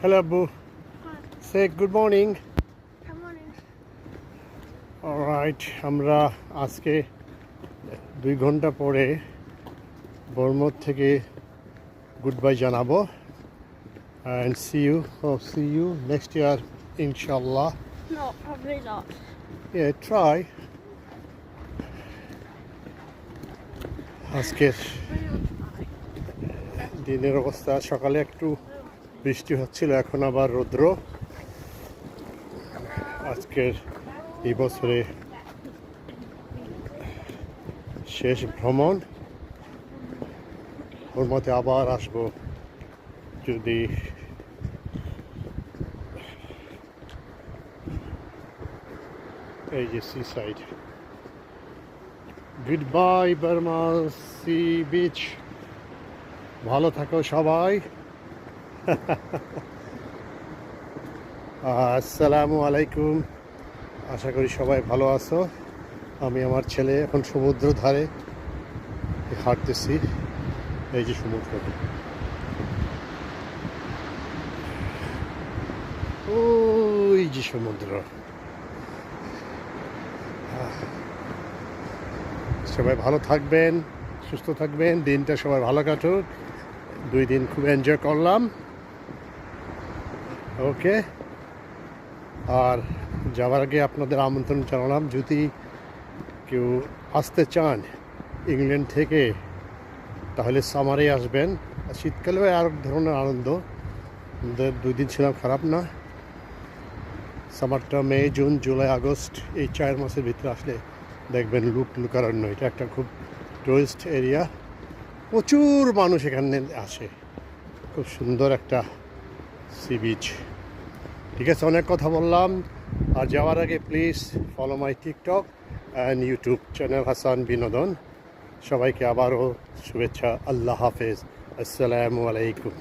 Hello, Abu. Hi. Say good morning. Good morning. Alright, আমরা আজকে 2 ঘন্টা পরে বর্মত থেকে গুড বাই জানাবো and see you next year inshallah. No, probably not. Yeah, try. আজকের We will try. দিনের অবস্থা সকালে একটু বৃষ্টি হচ্ছিল, এখন আবার রৌদ্র। আজকের এই বছরে শেষ ভ্রমণ, ওর মতে আবার আসবো যদি এই যে sea side. Good bye Burma sea beach, ভালো থাকো সবাই। আসসালামু আলাইকুম, আশা করি সবাই ভালো আছো। আমি আমার ছেলে এখন সমুদ্র ধারে হাঁটতেছি। এই যে সমুদ্র, ওই যে সমুদ্র। সবাই ভালো থাকবেন, সুস্থ থাকবেন, দিনটা সবাই ভালো কাটুক। 2 দিন খুব এনজয় করলাম। ওকে, আর যাওয়ার আগে আপনাদের আমন্ত্রণ জানালাম, যদি কেউ আসতে চান ইংল্যান্ড থেকে তাহলে সামারে আসবেন। আর শীতকালেও আর এক ধরনের আনন্দ। আমাদের 2 দিন ছিলাম, খারাপ না। সামারটা মে, জুন, জুলাই, আগস্ট, এই 4 মাসের ভিতরে আসলে দেখবেন লুকারণ্য। এটা একটা খুব টুরিস্ট এরিয়া, প্রচুর মানুষ এখানে আসে। খুব সুন্দর একটা সি বিচ। ঠিক আছে, অনেক কথা বললাম। আর যাওয়ার আগে please follow my TikTok and YouTube channel Hasan বিনোদন। সবাইকে আবারও শুভেচ্ছা। আল্লাহ হাফেজ, আসসালামু আলাইকুম।